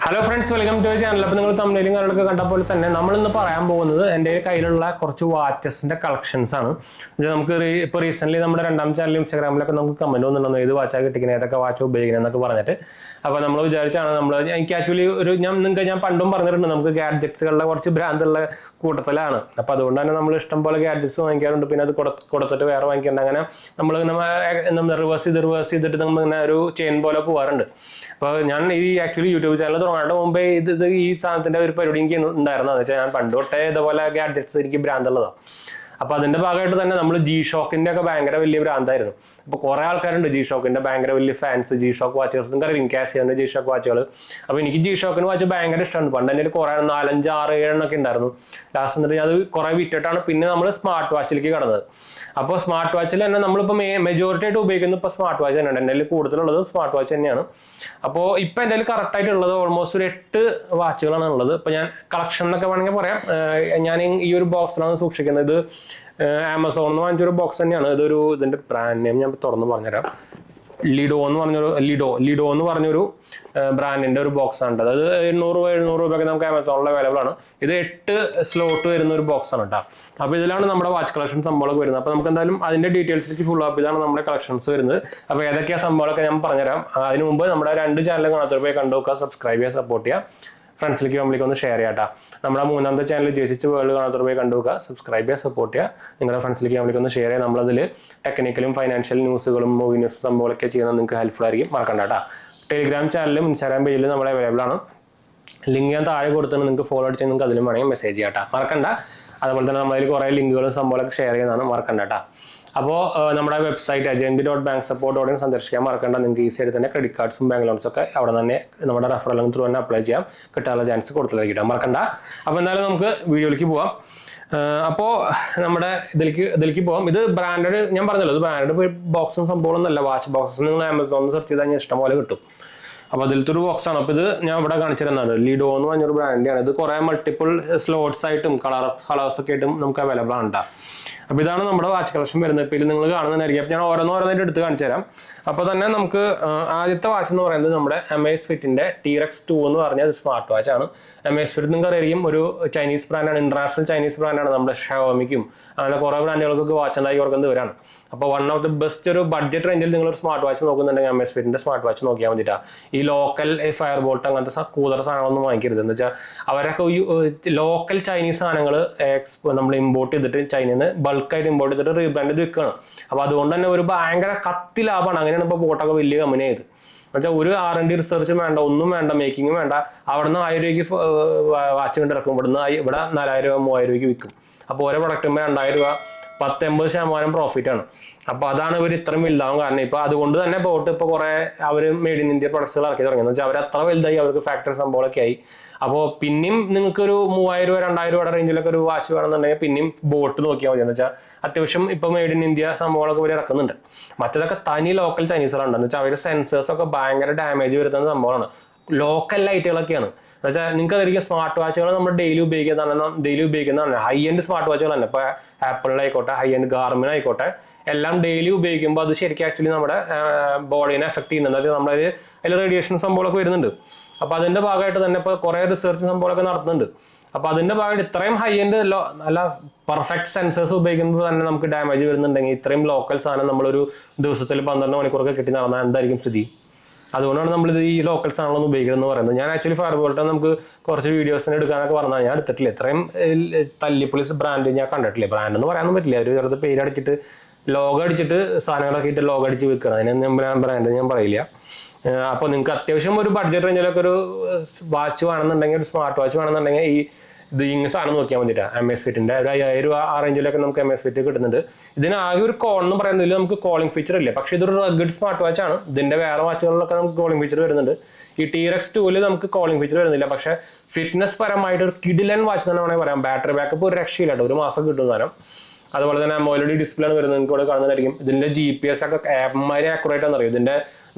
Hello friends, welcome to channel. അപ്പോൾ നിങ്ങൾ തമിഴിലും കാര്യങ്ങളൊക്കെ കണ്ടപ്പോൾ തന്നെ നമ്മളിന്ന് പറയാൻ പോകുന്നത് എൻ്റെ കയ്യിലുള്ള കുറച്ച് വാച്ചസിൻ്റെ കളക്ഷൻസ് ആണ്. നമുക്ക് ഇപ്പോൾ റീസെൻ്റ്ലി നമ്മുടെ രണ്ടാം ചാനൽ ഇൻസ്റ്റാഗ്രാമിലൊക്കെ നമുക്ക് കമൻറ്റ് വന്നിട്ടുണ്ടോ ഏത് വാച്ചാണ് കിട്ടിക്കുന്നത്, ഏതൊക്കെ വാച്ച് ഉപയോഗിക്കുന്നത് എന്നൊക്കെ പറഞ്ഞിട്ട്. അപ്പോൾ നമ്മൾ വിചാരിച്ചാണ് എനിക്ക് ആക്ച്വലി ഞാൻ പണ്ടും പറഞ്ഞിട്ടുണ്ട്, നമുക്ക് ഗാഡ്ജറ്റ്സുകളുടെ കുറച്ച് ഭ്രാന്തുള്ള കൂട്ടത്തിലാണ്. അപ്പോൾ അതുകൊണ്ട് തന്നെ നമ്മൾ ഇഷ്ടം പോലെ ഗാഡ്ജറ്റ്സ് വാങ്ങിക്കാറുണ്ട്. പിന്നെ അത് കൊടുത്തിട്ട് വേറെ വാങ്ങിക്കേണ്ട, അങ്ങനെ നമ്മൾ റിവേഴ്സ് ചെയ്തിട്ട് നമ്മളിങ്ങനെ ഒരു ചെയിൻ പോലെ പോകാറുണ്ട്. അപ്പോൾ ഞാൻ ആക്ച്വലി യൂട്യൂബ് ചാനൽ തുടങ്ങാണ്ട് മുമ്പേ ഈ സാധനത്തിന്റെ ഒരു പരിപാടി എനിക്ക് ഉണ്ടായിരുന്നു. എന്ന് വെച്ചാൽ ഞാൻ പണ്ട് തൊട്ടേ ഇതുപോലെ ഗാഡ്ജറ്റ്സ് എനിക്ക് ഭ്രാന്തുള്ളതാണ്. അപ്പോൾ അതിന്റെ ഭാഗമായിട്ട് തന്നെ നമ്മൾ G-Shockന്റെ ഒക്കെ ഭയങ്കര വലിയ ഭ്രാന്തായിരുന്നു. അപ്പോൾ കുറെ ആൾക്കാരുണ്ട് G-Shockന്റെ ഭയങ്കര വലിയ ഫാൻസ്, G-Shock വാച്ചേഴ്സ്. നിങ്ങൾക്കറിയാം കാസിയോന്റെ G-Shock വാച്ചുകൾ. അപ്പോൾ എനിക്ക് G-Shockന് വാച്ച് ഭയങ്കര ഇഷ്ടമാണ്. പണ്ട് എൻ്റെ കുറെ 4, 5, 6, 7 ഒക്കെ ഉണ്ടായിരുന്നു. ലാസ്റ്റ് എന്നിട്ട് അത് കുറെ വിറ്റിട്ടാണ് പിന്നെ നമ്മൾ സ്മാർട്ട് വാച്ചിലേക്ക് കടന്നത്. അപ്പോൾ സ്മാർട്ട് വാച്ചിൽ തന്നെ നമ്മളിപ്പോൾ മെജോറിറ്റി ആയിട്ട് ഉപയോഗിക്കുന്നത് ഇപ്പോൾ സ്മാർട്ട് വാച്ച് തന്നെയാണ്. എൻ്റെ കയ്യിൽ കൂടുതലുള്ളത് സ്മാർട്ട് വാച്ച് തന്നെയാണ്. അപ്പോൾ ഇപ്പം എൻ്റെ കയ്യിൽ കറക്റ്റായിട്ടുള്ളത് ഓൾമോസ്റ്റ് ഒരു 8 വാച്ചുകളാണ് ഉള്ളത്. ഇപ്പോൾ ഞാൻ കളക്ഷൻ എന്നൊക്കെ വേണമെങ്കിൽ പറയാം. ഞാൻ ഈ ഒരു ബോക്സിലാണ് സൂക്ഷിക്കുന്നത്. ഇത് ആമസോണിൽ നിന്ന് വാങ്ങിച്ചൊരു ബോക്സ് തന്നെയാണ്. ഇതിൻ്റെ ബ്രാൻഡ് നെയിം ഞാൻ തുറന്ന് പറഞ്ഞുതരാം. ലിഡോ എന്ന് പറഞ്ഞൊരു ബ്രാൻഡിന്റെ ഒരു ബോക്സ് ആണ്. അതായത് 800-700 രൂപയൊക്കെ നമുക്ക് ആമസോണിൽ അവൈലബിൾ ആണ്. ഇത് 8 സ്ലോട്ട് വരുന്ന ഒരു ബോക്സ് ആണ് കേട്ടോ. അപ്പോൾ ഇതിലാണ് നമ്മുടെ വാച്ച് കളക്ഷൻ സംഭവങ്ങളൊക്കെ വരുന്നത്. അപ്പോൾ നമുക്ക് എന്തായാലും അതിന്റെ ഡീറ്റെയിൽസിലേക്ക് ഫുൾ അപ്പ് ഇതാണ് നമ്മുടെ കളക്ഷൻസ് വരുന്നത്. അപ്പോൾ ഏതൊക്കെയാ സംഭവങ്ങളൊക്കെ ഞാൻ പറഞ്ഞുതരാം. അതിന് മുമ്പ് നമ്മുടെ 2 ചാനൽ കാണാത്തവർ പോയി കണ്ടു നോക്കുക, സബ്സ്ക്രൈബ് ചെയ്യുക, സപ്പോർട്ട് ചെയ്യുക, ഫ്രണ്ട്സിലേക്ക് ഫാമിലിക്ക് ഒന്ന് ഷെയർ ചെയ്യാം. നമ്മുടെ 3ാമത്തെ ചാനൽ ജയിച്ച് വേൾഡ് കാണാത്തവർ പോയി കണ്ടു നോക്കുക, സബ്സ്ക്രൈബ് ചെയ്യുക, സപ്പോർട്ട് ചെയ്യുക, നിങ്ങളുടെ ഫ്രണ്ട്സിലേക്ക് ഫാമിലിക്ക് ഒന്ന് ഷെയർ ചെയ്യുക. നമ്മളതിൽ ടെക്നിക്കലും ഫൈനാൻഷ്യൽ ന്യൂസുകളും മൂവി ന്യൂസ് സംഭവങ്ങളൊക്കെ ചെയ്യുന്നത് നിങ്ങൾക്ക് ഹെൽപ്ഫുൾ ആയിരിക്കും. മറക്കണ്ട കേട്ടോ. ടെലിഗ്രാം ചാനലും ഇൻസ്റ്റാഗ്രാം പേജിലും നമ്മൾ അവൈലബിൾ ആണ്. ലിങ്ക് ഞാൻ താഴെ കൊടുത്തിട്ട് നിങ്ങൾക്ക് ഫോളോ അടിച്ച് നിങ്ങൾക്ക് അതിലും വേണമെങ്കിൽ മെസ്സേജ് ചെയ്യാം കേട്ടോ. മറക്കണ്ട. അതുപോലെ തന്നെ നമ്മളതിൽ കുറേ ലിങ്കുകളും സംഭവങ്ങളൊക്കെ ഷെയർ ചെയ്യുന്നതാണ്. മറക്കണ്ട കേട്ടോ. അപ്പോൾ നമ്മുടെ വെബ്സൈറ്റ് ajnb.banksupport.in സന്ദർശിക്കാൻ മറക്കണ്ട. നിങ്ങൾക്ക് ഈസി ആയിട്ട് തന്നെ ക്രെഡിറ്റ് കാർഡ്സും ബാങ്ക് ലോൺസൊക്കെ അവിടെ തന്നെ നമ്മുടെ റെഫറൽ ത്രൂ തന്നെ അപ്ലൈ ചെയ്യാം. കിട്ടാനുള്ള ചാൻസ് കൊടുത്തിട്ടായിരിക്കും. മറക്കണ്ട. അപ്പോൾ എന്തായാലും നമുക്ക് വീഡിയോയിലേക്ക് പോവാം. അപ്പോൾ നമ്മുടെ ഇതിലേക്ക് പോവാം. ഇത് ബ്രാൻഡഡ്, ഞാൻ പറഞ്ഞല്ലോ, ഇത് ബ്രാൻഡഡ് ബോക്സും സംഭവമൊന്നുമല്ല. വാച്ച് ബോക്സ് നിങ്ങൾ ആമസോണിൽ സെർച്ച് ചെയ്താൽ ഇഷ്ടം പോലെ കിട്ടും. അപ്പോൾ അതിലത്തെ ഒരു ബോക്സാണ്. അപ്പോൾ ഇത് ഞാൻ ഇവിടെ കാണിച്ചിരുന്നതാണ്. ലിഡോ എന്ന് പറഞ്ഞൊരു ബ്രാൻഡാണ്. ഇത് കുറേ മൾട്ടിപ്പിൾ സ്ലോട്ട്സ് ആയിട്ടും കളേഴ്സൊക്കെ ആയിട്ടും നമുക്ക് അവൈലബിൾ ആണ് കേട്ടോ. അപ്പോൾ ഇതാണ് നമ്മുടെ വാച്ച് കളക്ഷൻ വരുന്നത്. ഇപ്പോൾ ഇത് നിങ്ങൾ കാണുന്നതായിരിക്കും. അപ്പോൾ ഞാൻ ഓരോന്നായിട്ട് എടുത്ത് കാണിച്ചു തരാം. അപ്പോൾ തന്നെ നമുക്ക് ആദ്യത്തെ വാച്ച് എന്ന് പറയുന്നത് നമ്മുടെ Amazfitന്റെ T-Rex 2 എന്ന് പറഞ്ഞ സ്മാർട്ട് വാച്ചാണ്. Amazfit നിങ്ങൾക്ക് അറിയാം, ഒരു ചൈനീസ് ബ്രാൻഡാണ്, ഇന്റർനാഷണൽ ചൈനീസ് ബ്രാൻഡാണ്. നമ്മുടെ ഷവോമിക്കും അങ്ങനെ കുറേ ബ്രാൻഡുകൾക്കൊക്കെ വാച്ച് ഉണ്ടാക്കി കൊടുക്കുന്നത് ഇവരാണ്. അപ്പോൾ വൺ ഓഫ് ദി ബെസ്റ്റ് ഒരു ബഡ്ജറ്റ് റേഞ്ചിൽ നിങ്ങളൊരു സ്മാർട്ട് വാച്ച് നോക്കുന്നുണ്ടെങ്കിൽ Amazfitന്റെ സ്മാർട്ട് വാച്ച് നോക്കിയാൽ മതിട്ടാ. ഈ ലോക്കൽ ഫയർ ബോൾട്ട് അങ്ങനത്തെ കൂതറ സാധനങ്ങളൊന്നും വാങ്ങിക്കരുത്. എന്ന് വെച്ചാൽ അവരൊക്കെ ലോക്കൽ ചൈനീസ് സാധനങ്ങൾ നമ്മൾ ഇമ്പോർട്ട് ചെയ്തിട്ട് ചൈനയിൽ നിന്ന് ബൾക്കായിട്ട് ഇമ്പോർട്ട് ചെയ്തിട്ട് റീബ്രാൻഡ് ചെയ്ത് വിൽക്കുകയാണ്. അപ്പോൾ അതുകൊണ്ട് തന്നെ ഒരു ഭയങ്കര കത്തി ലാഭമാണ്. അങ്ങനെയാണ് ഇപ്പോൾ ബോട്ടൊക്കെ വലിയ കമ്പനി ആയത്. എന്നുവെച്ചാൽ ഒരു R&D റിസർച്ചും വേണ്ട, ഒന്നും വേണ്ട, മേക്കിങ്ങും വേണ്ട. അവിടുന്ന് 1000 രൂപയ്ക്ക് വാച്ച് കൊണ്ട് ഇറക്കും. ഇവിടെ 4000 രൂപ 3000 രൂപയ്ക്ക് വിൽക്കും. അപ്പോൾ ഓരോ പ്രൊഡക്റ്റുമ്പോൾ 2000 രൂപ 10-80% പ്രോഫിറ്റ് ആണ്. അപ്പോൾ അതാണ് ഇവർ ഇത്രയും വലുതാവും കാരണം. ഇപ്പോൾ അതുകൊണ്ട് തന്നെ ബോട്ട് ഇപ്പോൾ കുറേ അവർ മെയ്ഡ് ഇൻ ഇന്ത്യ പ്രൊഡക്ട്സുകൾ ഇറക്കി തുടങ്ങി. എന്ന് വെച്ചാൽ അവർ അത്ര വലുതായി, അവർക്ക് ഫാക്ടറി സംഭവങ്ങളൊക്കെ ആയി. അപ്പോൾ പിന്നെയും നിങ്ങൾക്കൊരു 3000 രൂപ 2000 രൂപയുടെ റേഞ്ചിലൊക്കെ ഒരു വാച്ച് വേണമെന്നുണ്ടെങ്കിൽ പിന്നെയും ബോട്ട് നോക്കിയാൽ മതി. എന്ന് വെച്ചാൽ അത്യാവശ്യം ഇപ്പോൾ മെയ്ഡ് ഇൻ ഇന്ത്യ സംഭവങ്ങളൊക്കെ ഇവർ ഇറക്കുന്നുണ്ട്. മറ്റേതൊക്കെ തനി ലോക്കൽ ചൈനീസുകളുണ്ട്. എന്ന് വെച്ചാൽ അവരുടെ സെൻസേഴ്സൊക്കെ ഭയങ്കര ഡാമേജ് വരുന്ന സംഭവമാണ്. ലോക്കൽ ലൈറ്റുകളൊക്കെയാണ്. എന്ന് വെച്ചാൽ നിങ്ങൾക്ക് അതായിരിക്കും സ്മാർട്ട് വാച്ചുകൾ നമ്മൾ ഡെയിലി ഉപയോഗിക്കുന്നതാണ്. ഹൈ എൻഡ് സ്മാർട്ട് വാച്ചുകൾ തന്നെ. ഇപ്പോൾ ആപ്പിളിനായിക്കോട്ടെ, ഹൈ എൻഡ് ഗാർമിൻ ആയിക്കോട്ടെ, എല്ലാം ഡെയിലി ഉപയോഗിക്കുമ്പോൾ അത് ശരിക്കും ആക്ച്വലി നമ്മുടെ ബോഡീനെ എഫക്ട് ചെയ്യുന്നത്. എന്താ വെച്ചാൽ അതിൽ റേഡിയേഷൻ സംഭവങ്ങളൊക്കെ വരുന്നുണ്ട്. അപ്പോൾ അതിൻ്റെ ഭാഗമായിട്ട് തന്നെ ഇപ്പോൾ കുറേ റിസർച്ച് സംഭവങ്ങളൊക്കെ നടത്തുന്നുണ്ട്. അപ്പോൾ അതിൻ്റെ ഭാഗമായിട്ട് ഇത്രയും ഹൈ എൻഡ് നല്ല പെർഫെക്റ്റ് സെൻസേഴ്സ് ഉപയോഗിക്കുമ്പോൾ തന്നെ നമുക്ക് ഡാമേജ് വരുന്നുണ്ടെങ്കിൽ ഇത്രയും ലോക്കൽ സാധനം നമ്മളൊരു ദിവസത്തിൽ 12 മണിക്കൂറൊക്കെ കിട്ടി നടന്നാൽ എന്തായിരിക്കും സ്ഥിതി? അതുകൊണ്ടാണ് നമ്മളിത് ഈ ലോക്കൽ സാധനങ്ങളൊന്നും ഉപയോഗിക്കുന്നത് എന്ന് പറയുന്നത്. ഞാൻ ആക്ച്വലി ഫയർ ബോൾട്ട് നമുക്ക് കുറച്ച് വീഡിയോസിന് എടുക്കാനൊക്കെ പറഞ്ഞാൽ ഞാൻ എടുത്തിട്ടില്ല. ഇത്രയും തല്ലിപ്പൊളി ബ്രാൻഡ് ഞാൻ കണ്ടിട്ടില്ല. ബ്രാൻഡ് എന്ന് പറയാനൊന്നും പറ്റില്ല. ഒരു ചെറുത് പേരടിച്ചിട്ട് ലോഗോ അടിച്ചിട്ട് സാധനങ്ങളൊക്കെ ഇട്ട് ലോഗോ അടിച്ച് വിൽക്കണം. അതിന് ബ്രാൻഡ് ഞാൻ പറയില്ല. അപ്പോൾ നിങ്ങൾക്ക് അത്യാവശ്യം ഒരു ബഡ്ജറ്റ് റേഞ്ചിലൊക്കെ ഒരു വാച്ച് വേണമെന്നുണ്ടെങ്കിൽ, ഒരു സ്മാർട്ട് വാച്ച് വേണമെന്നുണ്ടെങ്കിൽ ഇങ്ങനെ സാധനം നോക്കിയാൽ മതിട്ടാ. Amazfitന്റെ ഒരു 5000 രൂപ ആ റേഞ്ചിലൊക്കെ നമുക്ക് Amazfit കിട്ടുന്നുണ്ട്. ഇതിന് ആകെ ഒരു കോൺ എന്ന് പറയുന്നതിൽ നമുക്ക് കോളിംഗ് ഫീച്ചർ ഇല്ല. പക്ഷേ ഇതൊരു റഗ്ഗഡ് സ്മാർട്ട് വാച്ച് ആണ്. ഇതിന്റെ വേറെ വാച്ചുകളിലൊക്കെ നമുക്ക് കോളിംഗ് ഫീച്ചർ വരുന്നുണ്ട്. ഈ T-Rex 2 നമുക്ക് കോളിംഗ് ഫീച്ചർ വരുന്നില്ല. പക്ഷേ ഫിറ്റ്നസ് പരമായിട്ട് ഒരു കിഡിലൻ വാച്ച് തന്നെ വേണമെങ്കിൽ പറയാം. ബാറ്ററി ബാക്കപ്പ് ഒരു രക്ഷയില്ല കേട്ടോ. 1 മാസം കിട്ടും സാധനം. അതുപോലെ തന്നെ AMOLED ഡിസ്പ്ലേ ആണ് വരുന്നത്. നിങ്ങൾക്ക് ഇവിടെ കാണുന്നതായിരിക്കും. ഇതിന്റെ GPS ഒക്കെ ആപ്പ്മാരെ ആക്യുറേറ്റ് ആണെന്നറിയും. ഇതിന്റെ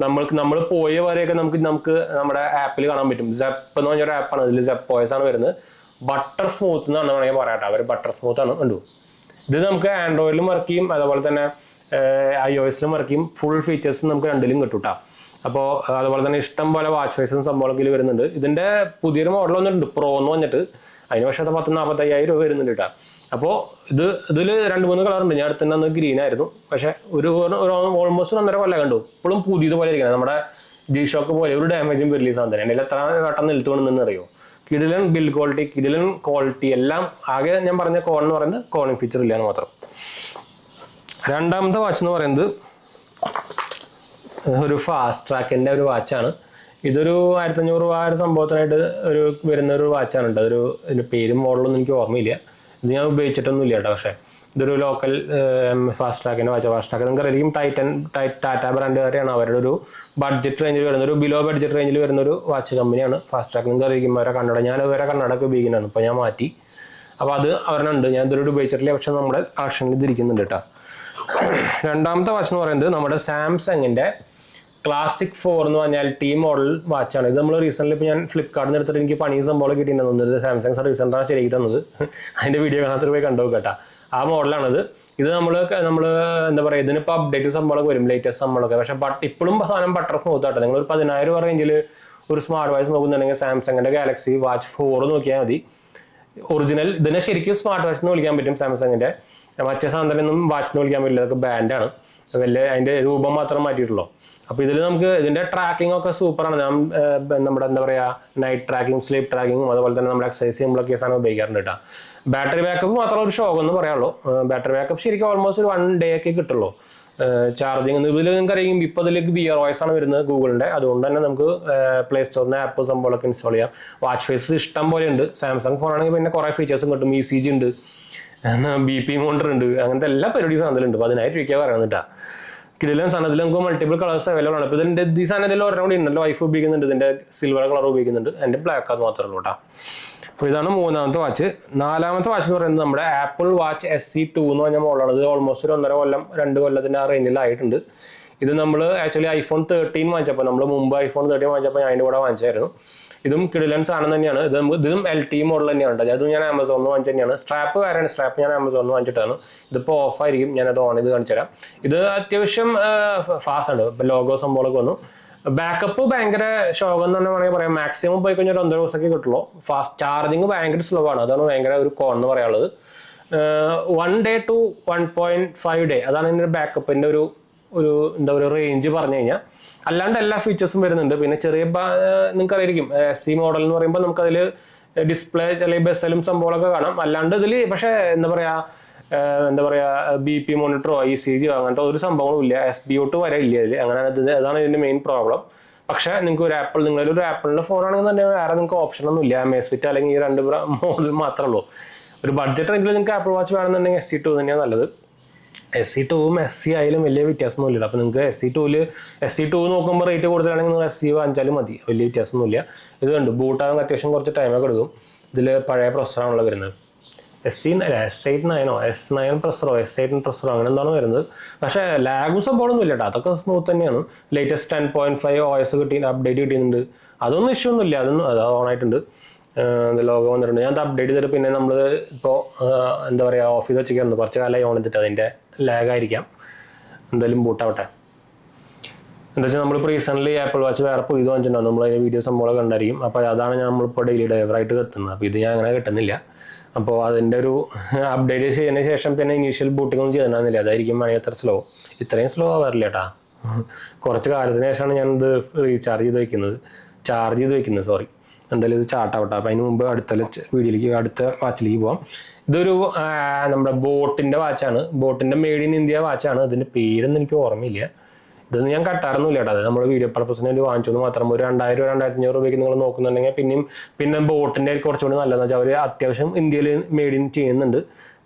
നമ്മൾ പോയ വരെയൊക്കെ നമുക്ക് നമ്മുടെ ആപ്പിൽ കാണാൻ പറ്റും. ZEP എന്ന് പറഞ്ഞൊരു ആപ്പാണ്. ഇതിൽ ZEPOS ആണ് വരുന്നത്. ബട്ടർ സ്മൂത്ത് എന്നാണ് വേണമെങ്കിൽ പറയാട്ടെ. അവർ ബട്ടർ സ്മൂത്ത് ആണ്. കണ്ടു. ഇത് നമുക്ക് ആൻഡ്രോയിഡിലും വർക്ക് ചെയ്യും, അതുപോലെ തന്നെ iOS-ലും വർക്ക് ചെയ്യും. ഫുൾ ഫീച്ചേഴ്സ് നമുക്ക് രണ്ടിലും കിട്ടും കേട്ടോ. അപ്പോൾ അതുപോലെ തന്നെ ഇഷ്ടം പോലെ വാച്ച് ഫേസും സംഭവങ്ങളൊക്കെ ഇതിൽ വരുന്നുണ്ട്. ഇതിൻ്റെ പുതിയൊരു മോഡൽ വന്നിട്ടുണ്ട് പ്രോ എന്ന് പറഞ്ഞിട്ട്, അതിന് പക്ഷേ 10-45,000 രൂപ വരുന്നുണ്ട് കേട്ടോ. അപ്പോൾ ഇതിൽ 2-3 കളറുണ്ട്. ഞാൻ അടുത്ത് തന്നെ ഗ്രീൻ ആയിരുന്നു, പക്ഷേ ഒരു ഓൾമോസ്റ്റ് 1.5 കൊല്ലം കണ്ടു. ഇപ്പോഴും പുതിയതുപോലെ ഇരിക്കണം, നമ്മുടെ ജി ഷോക്ക് പോലെ ഒരു ഡാമേജും വരില്ല ഈ സാധനം. എൻ്റെ എത്ര വട്ടം നിൽത്തുകൊണ്ടെന്ന് അറിയോ. കിടിലൻ ബിൽഡ് ക്വാളിറ്റി, കിടിലൻ ക്വാളിറ്റി എല്ലാം. ആകെ ഞാൻ പറഞ്ഞ കോൺ എന്ന് പറയുന്നത് കോണിങ് ഫീച്ചർ ഇല്ലാന്ന് മാത്രം. രണ്ടാമത്തെ വാച്ച് എന്ന് പറയുന്നത് ഒരു ഫാസ്റ്റ് ട്രാക്കിൻ്റെ ഒരു വാച്ചാണ്. ഇതൊരു 1500 രൂപ ഒരു സംഭവത്തിനായിട്ട് വരുന്ന ഒരു വാച്ചാണ് കേട്ടോ. ഇതിൻ്റെ പേരും മോഡലൊന്നും എനിക്ക് ഓർമ്മയില്ല. ഇത് ഞാൻ ഉപയോഗിച്ചിട്ടൊന്നും ഇല്ല കേട്ടോ. പക്ഷേ ഇതൊരു ലോക്കൽ ഫാസ്റ്റ് ട്രാക്കിൻ്റെ വാച്ച്. ഫാസ്റ്റ് ട്രാക്ക് നിങ്ങൾക്ക് അറിയാം, ടാറ്റ ബ്രാൻഡുകാരെയാണ്. അവരുടെ ഒരു ബഡ്ജറ്റ് റേഞ്ചിൽ വരുന്ന ഒരു ബിലോ ബഡ്ജറ്റ് റേഞ്ചിൽ വരുന്ന ഒരു വാച്ച് കമ്പനിയാണ് ഫാസ്റ്റ് ട്രാക്ക്. നിങ്ങൾക്ക് അറിയിക്കും അവരെ കണ്ണട. ഞാൻ വേറെ കണ്ണടയൊക്കെ ഉപയോഗിക്കുന്നതാണ്, ഇപ്പോൾ ഞാൻ മാറ്റി. അപ്പോൾ അത് അവരുണ്ട്. ഞാൻ ഇതൊരു ഉപയോഗിച്ചിട്ടില്ല, പക്ഷേ നമ്മുടെ കളക്ഷനിൽ ഇതിരിക്കുന്നുണ്ട് കേട്ടോ. രണ്ടാമത്തെ വാച്ച് എന്ന് പറയുന്നത് നമ്മുടെ സാംസങ്ങിൻ്റെ ക്ലാസിക് 4 എന്ന് പറഞ്ഞാൽ ടി മോഡൽ വാച്ചാണ്. ഇത് നമ്മൾ റീസെൻ്റ്ലി ഇപ്പോൾ ഞാൻ ഫ്ലിപ്കാർട്ടിൽ നിന്ന് എടുത്തിട്ട് എനിക്ക് പണി സംഭവം കിട്ടിയിട്ടുണ്ടെന്ന് സാംസങ് സർവീസ് സെൻ്ററാണ് ശരിയാക്കി തന്നത്. അതിൻ്റെ വീഡിയോ കാണാത്തൊരു പോയി കണ്ടു കേട്ടോ. ആ മോഡലാണിത്. ഇത് നമ്മൾ എന്താ പറയുക, ഇതിനിപ്പോൾ അപ്ഡേറ്റ് സംഭവമൊക്കെ വരും, ലേറ്റസ്റ്റ് സംഭവമൊക്കെ. പക്ഷേ ഇപ്പോഴും സാധനം ബട്ടർ സ്മൂത്ത് ആട്ടോ. നിങ്ങൾ ഒരു 10,000 രൂപ റേഞ്ചിൽ ഒരു സ്മാർട്ട് വാച്ച് നോക്കുന്നുണ്ടെങ്കിൽ സാംസങ്ങിൻ്റെ ഗാലക്സി വാച്ച് 4 നോക്കിയാൽ മതി. ഒറിജിനൽ ഇതിനെ ശരിക്കും സ്മാർട്ട് വാച്ച് എന്ന് വിളിക്കാൻ പറ്റും. സാംസങ്ങിൻ്റെ മറ്റേ സാധനമൊന്നും വാച്ച് എന്ന് വിളിക്കാൻ പറ്റില്ല, അതൊക്കെ ബാൻഡാണ്. വലിയ അതിൻ്റെ രൂപം മാത്രം മാറ്റിയിട്ടുള്ളൂ. അപ്പോൾ ഇതിൽ നമുക്ക് ഇതിൻ്റെ ട്രാക്കിംഗ് ഒക്കെ സൂപ്പറാണ്. ഞാൻ നമ്മുടെ എന്താ പറയുക, നൈറ്റ് ട്രാക്കിംഗ്, സ്ലീപ്പ് ട്രാക്കിങ്ങും അതുപോലെ തന്നെ നമ്മൾ എക്സസൈസ് ചെയ്യുമ്പോഴൊക്കെ സാധനം ഉപയോഗിക്കാറുണ്ട് കേട്ടോ. ബാറ്ററി ബാക്കപ്പ് മാത്രം ഒരു ഷോക്കെന്ന് പറയാനുള്ളൂ. ബാറ്ററി ബാക്കപ്പ് ശരിക്കും ഓൾമോസ്റ്റ് ഒരു 1 ഡേ ഒക്കെ കിട്ടുള്ളൂ. ചാർജിങ് ഇതിൽ നിങ്ങൾക്ക് അറിയും, ഇപ്പോൾ ഇതിലേക്ക് ബിയർ വോയിസ് ആണ് വരുന്നത് ഗൂഗിളിൻ്റെ. അതുകൊണ്ട് തന്നെ നമുക്ക് പ്ലേ സ്റ്റോറിൽ നിന്ന് ആപ്പ് സംഭവങ്ങളൊക്കെ ഇൻസ്റ്റാൾ ചെയ്യാം. വാച്ച് ഫേസ് ഇഷ്ടം പോലെ ഉണ്ട്. സാംസങ് ഫോണാണെങ്കിൽ പിന്നെ കുറേ ഫീച്ചേഴ്സും കിട്ടും. ECG ഉണ്ട്, BP മോണിറ്റർ ഉണ്ട്, അങ്ങനത്തെ എല്ലാ പരിപാടീസും അതിലുണ്ട്. 10,000 രൂപയ്ക്ക് പറയുന്നത് കേട്ടോ. കിടിലൻ സാധനത്തിൽ നമുക്ക് മൾട്ടിപ്പിൾ കളേഴ്സ് അവൈലബിൾ ആണ്. ഇപ്പോൾ ഇതിൻ്റെ ഈ സാധനത്തിൽ ഒരെണ്ണം കൂടി ഉണ്ടല്ലോ, വൈഫ് ഉപയോഗിക്കുന്നുണ്ട്. ഇതിൻ്റെ സിൽവർ കളർ ഉപയോഗിക്കുന്നുണ്ട്. എൻ്റെ ബ്ലാക്ക് അത് മാത്രമേ ഉള്ളൂ കേട്ടോ. അപ്പോൾ ഇതാണ് മൂന്നാമത്തെ വാച്ച്. നാലാമത്തെ വാച്ച് എന്ന് പറയുന്നത് നമ്മുടെ ആപ്പിൾ വാച്ച് SE2 എന്ന് പറഞ്ഞ മോഡലാണ്. ഇത് ഓൾമോസ്റ്റ് ഒരു 1.5 കൊല്ലം 2 കൊല്ലത്തിൻ്റെ ആ റേഞ്ചിലായിട്ടുണ്ട്. ഇത് നമ്മൾ ആക്ച്വലി iPhone 13 വാങ്ങിച്ചപ്പോൾ, നമ്മൾ മുമ്പ് iPhone 13 വാങ്ങിച്ചപ്പോൾ ഞാൻ അതിൻ്റെ കൂടെ വാങ്ങിച്ചായിരുന്നു. ഇതും കിടിലൻ സാധനം തന്നെയാണ്. ഇതും LTE മോഡൽ തന്നെയാണ് കേട്ടോ. അതും ഞാൻ ആമസോണിൽ നിന്ന് വാങ്ങിച്ചു തന്നെയാണ്. സ്ട്രാപ്പ് കാര്യമാണ്, സ്ട്രാപ്പ് ഞാൻ ആമസോണിൽ നിന്ന് വാങ്ങിച്ചിട്ടാണ്. ഇതിപ്പോൾ ഓഫായിരിക്കും, ഞാനത് ഓൺ ചെയ്ത് കാണിച്ചു തരാം. ഇത് അത്യാവശ്യം ഫാസ്റ്റ് ആണ്. ഇപ്പോൾ ലോഗോ സംഭവമൊക്കെ വന്നു. ബാക്കപ്പ് ഭയങ്കര ശോകം എന്ന് തന്നെ വേണമെങ്കിൽ പറയാം. മാക്സിമം പോയി കഴിഞ്ഞാൽ 1.5 ദിവസമൊക്കെ കിട്ടുള്ളൂ. ഫാസ്റ്റ് ചാർജിങ് ഭയങ്കര സ്ലോ ആണ്. അതാണ് ഭയങ്കര ഒരു കോൺ എന്ന് പറയാനുള്ളത്. 1 day to 1.5 day അതാണ് ഇതിൻ്റെ ബാക്കപ്പിൻ്റെ ഒരു എന്താ പറയുക റേഞ്ച് പറഞ്ഞു കഴിഞ്ഞാൽ. അല്ലാണ്ട് എല്ലാ ഫീച്ചേഴ്സും വരുന്നുണ്ട്. പിന്നെ ചെറിയ നിങ്ങൾക്ക് അറിയായിരിക്കും, SE മോഡൽ എന്ന് പറയുമ്പോൾ നമുക്കതിൽ ഡിസ്പ്ലേ അല്ലെങ്കിൽ ബെസലും സംഭവങ്ങളൊക്കെ കാണാം. അല്ലാണ്ട് ഇതിൽ പക്ഷേ എന്താ പറയുക BP മോണിറ്ററോ ECG അങ്ങനത്തെ ഒരു സംഭവങ്ങളും ഇല്ല. SBOT വരെ ഇല്ല ഇതിൽ. അങ്ങനെ അതാണ് ഇതിൻ്റെ മെയിൻ പ്രോബ്ലം. പക്ഷേ നിങ്ങൾക്ക് നിങ്ങളൊരു ആപ്പിളിൻ്റെ ഫോണാണെങ്കിൽ തന്നെ വേറെ നിങ്ങൾക്ക് ഓപ്ഷനൊന്നും ഇല്ല. Amazfit അല്ലെങ്കിൽ ഈ 2 മോഡൽ മാത്രമേ ഉള്ളൂ. ഒരു ബഡ്ജറ്റ് റേഞ്ചിൽ നിങ്ങൾക്ക് ആപ്പിൾ വാച്ച് വേണമെന്നുണ്ടെങ്കിൽ SE2 തന്നെയാണ് നല്ലത്. SE2ഉം SE ആയാലും വലിയ വ്യത്യാസമൊന്നുമില്ല. അപ്പോൾ നിങ്ങൾക്ക് SE2 നോക്കുമ്പോൾ റേറ്റ് കൂടുതലാണെങ്കിൽ നിങ്ങൾ SE വാങ്ങിച്ചാലും മതി, വലിയ വ്യത്യാസമൊന്നുമില്ല. ഇത് കണ്ട് ബൂട്ടാകാൻ അത്യാവശ്യം കുറച്ച് ടൈമൊക്കെ എടുക്കും. ഇതിൽ പഴയ പ്രൊസറാണല്ലോ വരുന്നത്. S9 പ്രൊസറോ S8 പ്രൊസറോ അങ്ങനെ എന്താണ് വരുന്നത്. പക്ഷേ ലാഗും സംഭവമൊന്നും ഇല്ല കേട്ടോ. അതൊക്കെ സ്മൂത്ത് തന്നെയാണ്. ലേറ്റസ്റ്റ് 10.5 OS അപ്ഡേറ്റ് കിട്ടിയിട്ടുണ്ട്. അതൊന്നും ഇഷ്യൂ ഒന്നുമില്ല. അത് ഓണായിട്ടുണ്ട്. ലോഗോ വന്നിട്ടുണ്ട്. ഞാൻ അപ്ഡേറ്റ് ചെയ്തിട്ട് പിന്നെ നമ്മൾ ഇപ്പോൾ എന്താ പറയുക ഓഫീസ് വെച്ചിരിക്കുന്നു. കുറച്ച് കാലമായി ഓൺ ചെയ്തിട്ട് അതിൻ്റെ ലാഗായിരിക്കാം. എന്തായാലും ബൂട്ടാവട്ടെ. എന്താ വെച്ചാൽ നമ്മളിപ്പോൾ റീസെൻ്റ്ലി ആപ്പിൾ വാച്ച് വേറെ പുതിയത് വാങ്ങിച്ചിട്ടുണ്ടാവും. നമ്മൾ അതിൻ്റെ വീഡിയോ സംഭവം കണ്ടായിരിക്കും. അപ്പോൾ അതാണ് നമ്മളിപ്പോൾ ഡെയിലി ഡ്രൈവറായിട്ട് കിട്ടുന്നത്. അപ്പോൾ ഇത് ഞാൻ അങ്ങനെ കിട്ടുന്നില്ല. അപ്പോൾ അതിൻ്റെ ഒരു അപ്ഡേറ്റ് ചെയ്തതിന് ശേഷം പിന്നെ ഇനീഷ്യൽ ബൂട്ടിംഗ് ഒന്നും ചെയ്തിട്ടുണ്ടായിരുന്നില്ല. അതായിരിക്കും മണി അത്ര ഇത്രയും സ്ലോ ആവാറില്ല കേട്ടോ. കുറച്ച് കാലത്തിന് ശേഷമാണ് ഞാനിത് ചാർജ് ചെയ്ത് വെക്കുന്നത്. സോറി, എന്തായാലും ഇത് ചാട്ടാവട്ടെ. അപ്പോൾ അതിന് മുമ്പ് അടുത്ത വാച്ചിലേക്ക് പോവാം. ഇതൊരു നമ്മുടെ ബോട്ടിൻ്റെ വാച്ചാണ്. ബോട്ടിൻ്റെ മെയ്ഡ് ഇൻ ഇന്ത്യ വാച്ചാണ്. ഇതിൻ്റെ പേരൊന്നും എനിക്ക് ഓർമ്മയില്ല. ഇതൊന്നും ഞാൻ കട്ടാറൊന്നുമില്ല കേട്ടോ. അത് നമ്മൾ വീഡിയോ പർപ്പസിന് വേണ്ടി വാങ്ങിച്ചെന്ന് മാത്രം. ഒരു 2000-2500 രൂപയ്ക്ക് നിങ്ങൾ നോക്കുന്നുണ്ടെങ്കിൽ പിന്നെ ബോട്ടിൻ്റെ കുറച്ചുകൂടി നല്ലതെന്ന് വെച്ചാൽ അവർ അത്യാവശ്യം ഇന്ത്യയിൽ മെയ്ഡ് ഇൻ ചെയ്യുന്നുണ്ട്.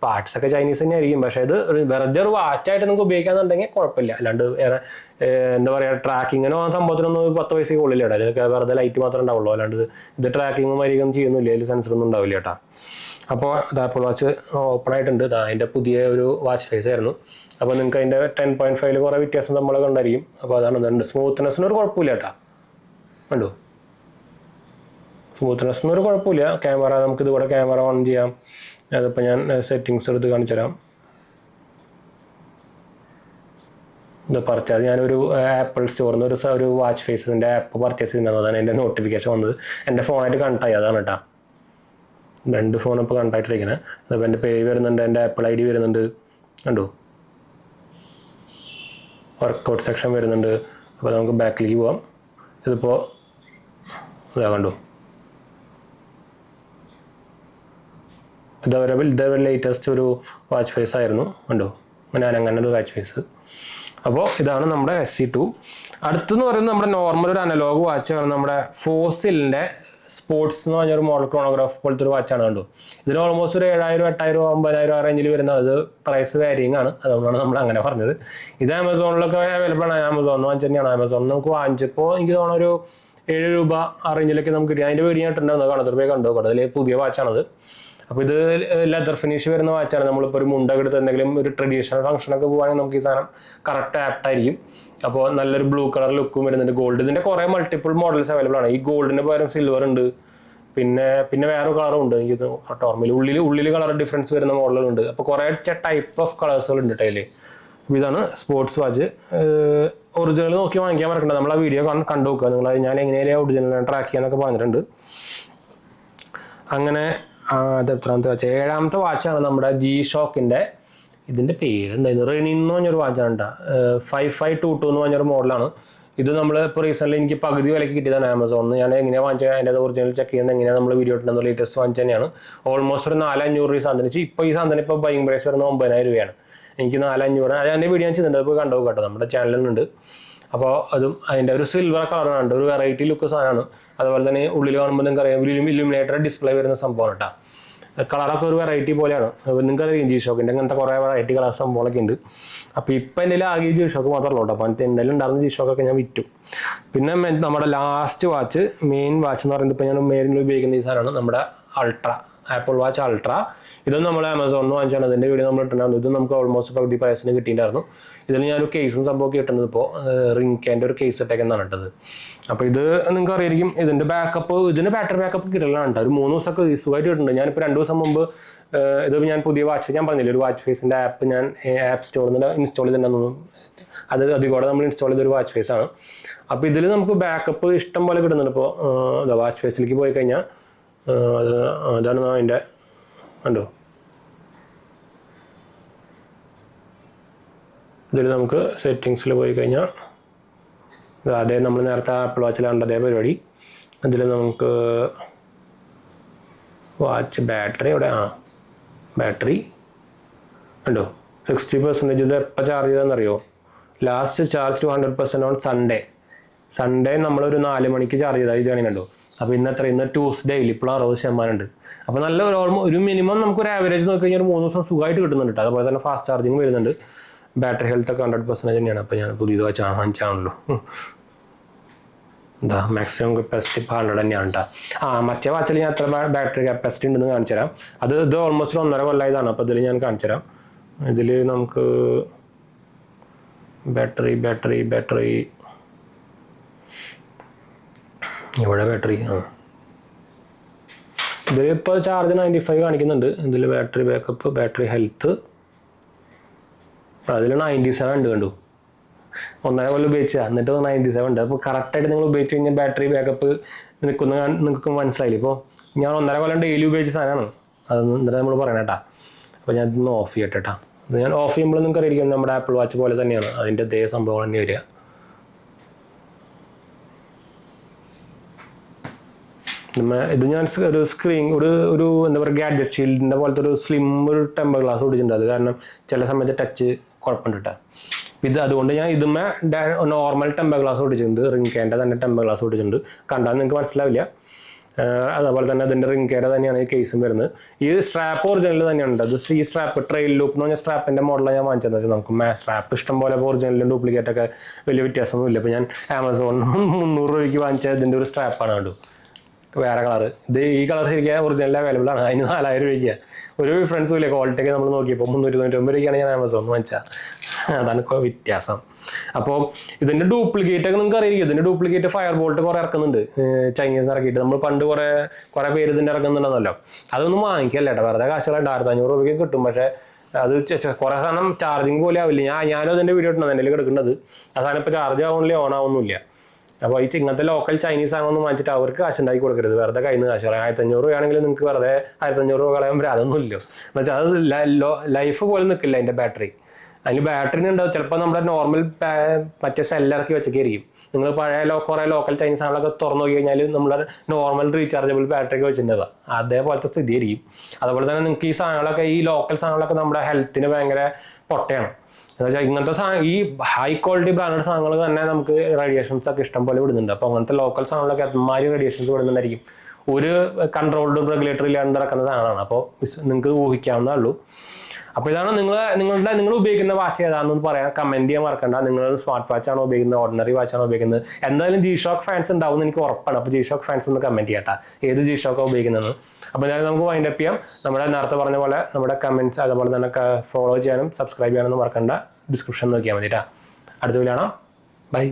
പാർട്സ് ഒക്കെ ചൈനീസ് തന്നെ ആയിരിക്കും. പക്ഷേ ഇത് വെറുതെ ഒരു വാച്ചായിട്ട് നിങ്ങൾക്ക് ഉപയോഗിക്കാന്നുണ്ടെങ്കിൽ കുഴപ്പമില്ല. അല്ലാണ്ട് വേറെ എന്താ പറയുക ട്രാക്കിങ്ങിനോ ആ സംഭവത്തിനൊന്നും 10 പൈസയ്ക്ക് ഉള്ളില്ല കേട്ടോ. ഇതിലൊക്കെ വെറുതെ ലൈറ്റ് മാത്രമേ ഉണ്ടാവുള്ളൂ. അല്ലാണ്ട് ഇത് ട്രാക്കിങ്ങും അധികം ചെയ്യുന്നില്ല. ഇതിൽ സെൻസറൊന്നും ഉണ്ടാവില്ല കേട്ടോ. അപ്പോൾ ആപ്പിൾ വാച്ച് ഓപ്പൺ ആയിട്ടുണ്ട്. അതിൻ്റെ പുതിയ ഒരു വാച്ച് ഫേസ് ആയിരുന്നു. അപ്പോൾ നിങ്ങൾക്ക് അതിൻ്റെ 10.5 കുറേ വ്യത്യാസം നമ്മളൊക്കെ ഉണ്ടായിരിക്കും. അപ്പോൾ അതാണ് സ്മൂത്ത്നെസ്സിനൊരു കുഴപ്പമില്ല കേട്ടോ. കണ്ടു, സ്മൂത്ത്നെസ്സിനൊരു കുഴപ്പമില്ല. ക്യാമറ നമുക്ക് ഇതുകൂടെ ക്യാമറ ഓൺ ചെയ്യാം. അതിപ്പോൾ ഞാൻ സെറ്റിങ്സ് എടുത്ത് കാണിച്ചു തരാം. ഇത് പർച്ചേസ് ഞാനൊരു ആപ്പിൾ സ്റ്റോറിൽ നിന്ന് ഒരു വാച്ച് ഫേസിൻ്റെ ആപ്പ് പർച്ചേസ് ചെയ്യുന്നതാണ് എൻ്റെ നോട്ടിഫിക്കേഷൻ വന്നത്. എൻ്റെ ഫോണായിട്ട് കണക്ട് ആയി, അതാണ് കേട്ടോ. 2 ഫോൺ ഇപ്പോൾ കണക്ട് ആയിട്ടിരിക്കുന്നത്. അതിപ്പോൾ എൻ്റെ പേര് വരുന്നുണ്ട്, എൻ്റെ ആപ്പിൾ ID വരുന്നുണ്ട്, കണ്ടു. വർക്കൗട്ട് സെക്ഷൻ വരുന്നുണ്ട്. അപ്പോൾ നമുക്ക് ബാക്കിലേക്ക് പോവാം. ഇതിപ്പോൾ ഇതാ കണ്ടു, ഇതവരെ ലേറ്റസ്റ്റ് ഒരു വാച്ച് ഫേസ് ആയിരുന്നു, കണ്ടു. ഞാൻ അങ്ങനെ ഒരു വാച്ച് ഫേസ്. അപ്പോൾ ഇതാണ് നമ്മുടെ SC2. അടുത്തെന്ന് പറയുന്നത് നമ്മുടെ നോർമൽ ഒരു അനലോഗ് വാച്ചാണ്, നമ്മുടെ ഫോസിലിൻ്റെ സ്പോർട്സ് എന്ന് പറഞ്ഞൊരു മോഡൽ ക്രോണോഗ്രാഫ് പോലത്തെ ഒരു വാച്ചാണ്, കണ്ടു. ഇതിന് ഓൾമോസ്റ്റ് ഒരു 7,000, 8,000, 9,000 ആ റേഞ്ചിൽ വരുന്നത്. അത് പ്രൈസ് വാരിയിങ് ആണ്, അതുകൊണ്ടാണ് നമ്മൾ അങ്ങനെ പറഞ്ഞത്. ഇത് ആമസോണിലൊക്കെ അവൈലബിൾ ആണ്. ആമസോണിൽ വാങ്ങിച്ച് തന്നെയാണ്. ആമസോണിൽ നമുക്ക് വാങ്ങിച്ചപ്പോൾ എനിക്ക് തോന്നുന്നു ഒരു 7 രൂപ ആ റേഞ്ചിലൊക്കെ നമുക്ക് കിട്ടി. അതിൻ്റെ വീഡിയോ ഇട്ടുണ്ടായിരുന്നു, കാണാത്ത രൂപ കണ്ടു. അതിൽ പുതിയ വാച്ചാണത്. അപ്പോൾ ഇത് ലെതർ ഫിനിഷ് വരുന്ന വാച്ചാണ്. നമ്മളിപ്പോൾ ഒരു മുണ്ടൊക്കെ എടുത്ത് എന്തെങ്കിലും ഒരു ട്രഡീഷണൽ ഫംഗ്ഷനൊക്കെ പോകുകയാണെങ്കിൽ നമുക്ക് ഈ സാധനം കറക്റ്റ് ആപ്റ്റായിരിക്കും. അപ്പോൾ നല്ലൊരു ബ്ലൂ കളർ ലുക്കും വരുന്നുണ്ട്. ഗോൾഡ്, ഇതിൻ്റെ കുറേ മൾട്ടിപ്പിൾ മോഡൽസ് അവൈലബിൾ ആണ്. ഈ ഗോൾഡിന് പകരം സിൽവർ ഉണ്ട്, പിന്നെ വേറെ കളറും ഉണ്ട്. എനിക്ക് ഓർമ്മയിൽ ഉള്ളിൽ കളർ ഡിഫറൻസ് വരുന്ന മോഡലുണ്ട്. അപ്പോൾ കുറേ ടൈപ്പ് ഓഫ് കളേഴ്സുകൾ ഉണ്ട് ടൈല്. അപ്പോൾ ഇതാണ് സ്പോർട്സ് വാച്ച്. ഒറിജിനൽ നോക്കി വാങ്ങിക്കാൻ മറക്കണ്ട, നമ്മൾ ആ വീഡിയോ കണ്ടു നോക്കുക നിങ്ങൾ. ഞാൻ എങ്ങനെയാണ് ഒറിജിനൽ ട്രാക്ക് ചെയ്യാനൊക്കെ പറഞ്ഞിട്ടുണ്ട്. അങ്ങനെ അത് എത്രാമത്തെ വാച്ച്? 7ാമത്തെ വാച്ചാണ് നമ്മുടെ G-Shockൻ്റെ. ഇതിൻ്റെ പേര് എന്തായിരുന്നു, റെനിൻ എന്ന് പറഞ്ഞൊരു വാച്ചാണ് കേട്ടോ. 5522 എന്ന് പറഞ്ഞൊരു മോഡലാണ്. ഇത് നമ്മൾ ഇപ്പോൾ റീസെൻ്റ്ലി എനിക്ക് പകുതി വിലയ്ക്ക് കിട്ടിയതാണ് ആമസോണിൽ. ഞാൻ എങ്ങനെയാണ് വാങ്ങിച്ചത്, അതിൻ്റെ ഒറിജിനൽ ചെക്ക് ചെയ്യുന്നത് എങ്ങനെയാണ് നമ്മൾ വീഡിയോ ഇട്ടുണ്ടെന്ന് ലേറ്റസ്റ്റ് വാങ്ങിച്ചു തന്നെയാണ്. ഓൾമോസ്റ്റ് ഒരു 400-500 രൂപ സാധനം. ഇപ്പോൾ ഈ സാധനം ഇപ്പോൾ ബൈങ് പ്രൈസ് വരുന്നത് 9,000 രൂപയാണ്. എനിക്ക് 400-500. അതിൻ്റെ വീഡിയോ ഞാൻ ചെയ്തിട്ടുണ്ട്, ഇപ്പോൾ കണ്ടു കേട്ടോ, നമ്മുടെ ചാനലിലുണ്ട്. അപ്പോൾ അതും അതിൻ്റെ ഒരു സിൽവർ കളറാണ്, ഒരു വെറൈറ്റി ലുക്ക് സാധനമാണ്. അതുപോലെ തന്നെ ഉള്ളിൽ കാണുമ്പോൾ നിങ്ങൾക്ക് അറിയാം ഇലുമിനേറ്റർ ഡിസ്പ്ലേ വരുന്ന സംഭവമാണ് കേട്ടോ. കളറൊക്കെ ഒരു വെറൈറ്റി പോലെയാണ്. നിങ്ങൾക്ക് അറിയാം G-Shockൻ്റെ അങ്ങനത്തെ കുറേ വെറൈറ്റി കളർ സംഭവങ്ങളൊക്കെ ഉണ്ട്. അപ്പോൾ ഇപ്പം എൻ്റെ ആകെ G-Shock മാത്രമല്ല കേട്ടോ. അപ്പോൾ എന്തായാലും ഉണ്ടായിരുന്ന G-Shock ഞാൻ വിറ്റു. പിന്നെ നമ്മുടെ ലാസ്റ്റ് വാച്ച്, മെയിൻ വാച്ച് എന്ന് പറയുന്നത് ഇപ്പോൾ ഞാൻ മെയിനിൽ ഉപയോഗിക്കുന്ന ഈ സാധനമാണ്, നമ്മുടെ അൾട്ര, ആപ്പിൾ വാച്ച് അൾട്ര. ഇതും നമ്മൾ ആമസോണിൽ നിന്ന് വാങ്ങിച്ചാണ്. അതിൻ്റെ വീഡിയോ നമ്മൾ ഇട്ടുണ്ടായിരുന്നു. ഇത് നമുക്ക് ഓൾമോസ്റ്റ് പകുതി പ്രൈസിന് കിട്ടിയിട്ടുണ്ടായിരുന്നു. ഇതിൽ ഞാനൊരു കേസും സംഭവമൊക്കെ കിട്ടുന്നത് ഇപ്പോൾ റിങ്കേൻ്റെ ഒരു കേസ് ഇട്ടേക്കെന്നാണ് ഇട്ടത്. അപ്പോൾ ഇത് നിങ്ങൾക്ക് അറിയായിരിക്കും. ഇതിൻ്റെ ബാറ്ററി ബാക്കപ്പ് കിട്ടലാണ് കേട്ടോ. ഒരു 3 ദിവസമൊക്കെ സുഖമായിട്ട് കിട്ടുന്നുണ്ട്. ഞാനിപ്പോൾ 2 ദിവസം മുമ്പ് ഇത് ഞാൻ പുതിയ വാച്ച് ഞാൻ പറഞ്ഞില്ലേ, ഒരു വാച്ച് ഫേസിൻ്റെ ആപ്പ് ഞാൻ ആപ്പ് സ്റ്റോറിൽ നിന്ന് ഇൻസ്റ്റാൾ ചെയ്തിട്ടുണ്ടെന്നു. അതികൂടെ നമ്മൾ ഇൻസ്റ്റാൾ ചെയ്തൊരു വാച്ച് ഫേസ് ആണ്. അപ്പോൾ ഇതിൽ നമുക്ക് ബാക്കപ്പ് ഇഷ്ടം പോലെ കിട്ടുന്നുണ്ട്. ഇപ്പോൾ വാച്ച് ഫേസിലേക്ക് പോയി കഴിഞ്ഞാൽ അതാണ് അതിൻ്റെ, കണ്ടോ. ഇതിൽ നമുക്ക് സെറ്റിങ്സിൽ പോയി കഴിഞ്ഞാൽ അതേ നമ്മൾ നേരത്തെ ആപ്പിൾ വാച്ചിലാണ്ട് അതേ പരിപാടി. അതിൽ നമുക്ക് വാച്ച് ബാറ്ററി ഇവിടെ ബാറ്ററി കണ്ടോ 60%. ഇത് എപ്പോൾ ചാർജ് ചെയ്താണെന്നറിയോ? ലാസ്റ്റ് ചാർജ് 200% ഓൺ സൺഡേ നമ്മളൊരു 4 മണിക്ക് ചാർജ് ചെയ്താൽ ഇത് കണ്ടോ. അപ്പോൾ ഇന്ന് ട്യൂസ്ഡേയിൽ ഇപ്പോൾ 60% ഉണ്ട്. അപ്പോൾ നല്ല ഒരു മിനിമം നമുക്കൊരു ആവറേജ് നോക്കി കഴിഞ്ഞാൽ 3 ദിവസം സുഖമായിട്ട് കിട്ടുന്നുണ്ട് കേട്ടോ. അതുപോലെ തന്നെ ഫാസ്റ്റ് ചാർജിങ് വരുന്നുണ്ട്. ബാറ്ററി ഹെൽത്ത് ഒക്കെ 100% തന്നെയാണ്. അപ്പോൾ ഞാൻ പുതിയത് വാങ്ങിച്ചാണല്ലോ. എന്താ മാക്സിമം കപ്പാസിറ്റി 100 തന്നെയാണ് കേട്ടോ. മറ്റേ വാച്ചിൽ ഞാൻ എത്ര ബാറ്ററി കപ്പാസിറ്റി ഉണ്ടെന്ന് കാണിച്ചു തരാം. ഇത് ഓൾമോസ്റ്റ് 1.5 കൊല്ലമായതാണ്. അപ്പോൾ ഇതിൽ ഞാൻ കാണിച്ചു തരാം. ഇതിൽ നമുക്ക് ബാറ്ററി ഇവിടെ ബാറ്ററി ഇതിലിപ്പോൾ ചാർജ് 95 കാണിക്കുന്നുണ്ട്. ഇതിൽ ബാറ്ററി ബാക്കപ്പ്, ബാറ്ററി ഹെൽത്ത് അതിൽ 97 ഉണ്ട്, കണ്ടു. 1.5 കൊല്ലം ഉപയോഗിച്ചാൽ എന്നിട്ട് 97 ഉണ്ട്. അപ്പോൾ കറക്റ്റായിട്ട് നിങ്ങൾ ഉപയോഗിച്ച് കഴിഞ്ഞാൽ ബാറ്ററി ബാക്കപ്പ് നിങ്ങൾക്ക് മനസ്സിലായില്ല. ഇപ്പോൾ ഞാൻ 1.5 കൊല്ലം ഡെയിലി ഉപയോഗിച്ച സാധനമാണ്. അത് എന്നിട്ട് നമ്മൾ പറയണം കേട്ടോ. അപ്പോൾ ഞാൻ ഇതൊന്ന് ഓഫ് ചെയ്യട്ടെ കേട്ടോ. ഞാൻ ഓഫ് ചെയ്യുമ്പോൾ നിങ്ങൾക്ക് അറിയാം നമ്മുടെ ആപ്പിൾ വാച്ച് പോലെ തന്നെയാണ്. അതിൻ്റെ അതേ സംഭവം തന്നെ വരിക. ഇത് ഞാൻ ഒരു സ്ക്രീൻ ഒരു എന്താ പറയുക ഗാഡ്ജറ്റ് ഷീൽഡിൻ്റെ പോലത്തെ ഒരു സ്ലിം ഒരു ടെമ്പർ ഗ്ലാസ് ഓടിച്ചിട്ടുണ്ട്. അത് കാരണം ചില സമയത്ത് ടച്ച് കുഴപ്പമുണ്ട് കേട്ടോ. ഇത് അതുകൊണ്ട് ഞാൻ ഇതുമേ നോർമൽ ടെമ്പർ ഗ്ലാസ് ഓടിച്ചിട്ടുണ്ട്. റിങ്കേൻ്റെ തന്നെ ടെമ്പർ ഗ്ലാസ് ഓടിച്ചിട്ടുണ്ട്. കണ്ടാൽ നിങ്ങൾക്ക് മനസ്സിലാവില്ല. അതുപോലെ തന്നെ അതിൻ്റെ റിങ്കേൻ്റെ തന്നെയാണ് ഈ കേസും വരുന്നത്. ഈ സ്ട്രാപ്പ് ഒറിജിനൽ തന്നെയാണ്. അത് ഈ സ്ട്രാപ്പ് ട്രെയിൽ ലൂപ്പ് എന്ന് പറഞ്ഞ സ്ട്രാപ്പിൻ്റെ മോഡലാണ് ഞാൻ വാങ്ങിച്ചത്. നമുക്ക് സ്ട്രാപ്പ് ഇഷ്ടം പോലെ ഒറിജിനലും ഡ്യൂപ്ലിക്കേറ്റ് ഒക്കെ വലിയ വ്യത്യാസമൊന്നുമില്ല. ഇപ്പോൾ ഞാൻ ആമസോണിൽ 300 രൂപയ്ക്ക് വാങ്ങിച്ച ഇതിൻ്റെ ഒരു സ്ട്രാപ്പാണ് കണ്ടു. വേറെ കളറ്. ഈ കളർ ശരിക്കും ഒറിജിനൽ അവൈലബിൾ ആണ്. അതിന് 4000 രൂപയ്ക്ക് ഒരു ഡിഫറൻസും ഇല്ല. ക്വാളിറ്റി ഒക്കെ നമ്മൾ നോക്കിയപ്പോൾ 399 രൂപയ്ക്കാണ് ഞാൻ ആമസോണിൽ വാങ്ങിച്ചാൽ. അതാണ് വ്യത്യാസം. അപ്പോൾ ഇതിൻ്റെ ഡ്യൂപ്ലിക്കേറ്റ് ഒക്കെ നിങ്ങൾക്ക് അറിയാം. ഇതിൻ്റെ ഡ്യൂപ്ലിക്കേറ്റ് ഫയർ ബോൾട്ട് കുറേ ഇറക്കുന്നുണ്ട്, ചൈനീസ് ഇറക്കിയിട്ട്. നമ്മൾ പണ്ട് കുറേ പേര് ഇതിൻ്റെ ഇറക്കുന്നുണ്ടെന്നല്ലോ. അതൊന്നും വാങ്ങിക്കല്ല കേട്ടോ. വെറുതെ കാശുകൾ 2500 രൂപയ്ക്ക് കിട്ടും. പക്ഷേ അത് കുറെ സാധനം ചാർജിങ് പോലെ ആവില്ല. ഞാനും അതിന്റെ വീഡിയോ ഇട്ടുണ്ട് എൻ്റെ കിടക്കുന്നത്. ആ സാധനം ഇപ്പോൾ ചാർജ് ആവുന്നില്ല, ഓൺ ആവുന്നില്ല. അപ്പോൾ ഈ ഇങ്ങനത്തെ ലോക്കൽ ചൈനീസ് സാധനമൊന്നും വാങ്ങിച്ചിട്ട് അവർക്ക് കാശ് ഉണ്ടാക്കി കൊടുക്കരുത്. വെറുതെ കയ്യിൽ നിന്ന് കാശ് കളയാം. 1500 രൂപയാണെങ്കിൽ നിങ്ങൾക്ക് വെറുതെ 1500 രൂപ കളയാൻ പറ്റും. അതൊന്നും ഇല്ലോ എന്ന് വെച്ചാൽ അത് ലൈഫ് പോലും നിൽക്കില്ല അതിൻ്റെ ബാറ്ററി. അതിന് ബാറ്ററി ഉണ്ടാവും. ചിലപ്പോൾ നമ്മുടെ നോർമൽ മറ്റേ സെല്ലിറക്കി വെച്ചൊക്കെയായിരിക്കും. നിങ്ങൾ പഴയ കുറേ ലോക്കൽ ചൈനീസ് സാധനങ്ങളൊക്കെ തുറന്നു നോക്കി കഴിഞ്ഞാൽ നമ്മുടെ നോർമൽ റീചാർജബിൾ ബാറ്ററി ഒക്കെ വെച്ചിട്ടുണ്ടാവുക അതേപോലത്തെ സ്ഥിതിയായിരിക്കും. അതുപോലെ തന്നെ നിങ്ങൾക്ക് ഈ സാധനങ്ങളൊക്കെ ഈ ലോക്കൽ സാധനങ്ങളൊക്കെ നമ്മുടെ ഹെൽത്തിന് ഭയങ്കര പൊട്ടയാണ്. എന്ന് വെച്ചാൽ ഇങ്ങനത്തെ ഈ ഹൈ ക്വാളിറ്റി ബ്രാൻഡഡ് സാധനങ്ങൾ തന്നെ നമുക്ക് റേഡിയേഷൻസ് ഒക്കെ ഇഷ്ടം പോലെ വിടുന്നുണ്ട്. അപ്പോൾ അങ്ങനത്തെ ലോക്കൽ സാധനങ്ങളൊക്കെ അമാതിരി റേഡിയേഷൻസ് വിടുന്നുണ്ടായിരിക്കും. ഒരു കൺട്രോൾഡ് റെഗുലേറ്ററി ഇല്ലാണ്ട് ഇറക്കുന്ന സാധനമാണ്. അപ്പോൾ നിങ്ങൾക്ക് ഊഹിക്കാവുന്നേ ഉള്ളൂ. അപ്പോൾ ഇതാണ് നിങ്ങൾ ഉപയോഗിക്കുന്ന വാച്ച് ഏതാണെന്ന് പറയാൻ കമന്റ് ചെയ്യാൻ മറക്കണ്ട. നിങ്ങൾ സ്മാർട്ട് വാച്ച് ആണോ ഉപയോഗിക്കുന്നത്, ഓർഡിനറി വാച്ച് ആണോ ഉപയോഗിക്കുന്നത്? എന്തായാലും G-Shock ഫാൻസ് ഉണ്ടാവും എനിക്ക് ഉറപ്പാണ്. അപ്പോൾ G-Shock ഫാൻസ് ഒന്ന് കമന്റ് ചെയ്യട്ടാ ഏത് G-Shock ഉപയോഗിക്കുന്നത്. അപ്പോൾ ഞാൻ നമുക്ക് വൈൻഡ് അപ്പ് ചെയ്യാം. നമ്മുടെ നേരത്തെ പറഞ്ഞ പോലെ നമ്മുടെ കമന്റ്സ് അതുപോലെ തന്നെ ഫോളോ ചെയ്യാനും സബ്സ്ക്രൈബ് ചെയ്യാനൊന്നും മറക്കണ്ട. ഡിസ്ക്രിപ്ഷൻ നോക്കിയാൽ മതി. അടുത്ത വീഡിയോ കാണാം. ബൈ.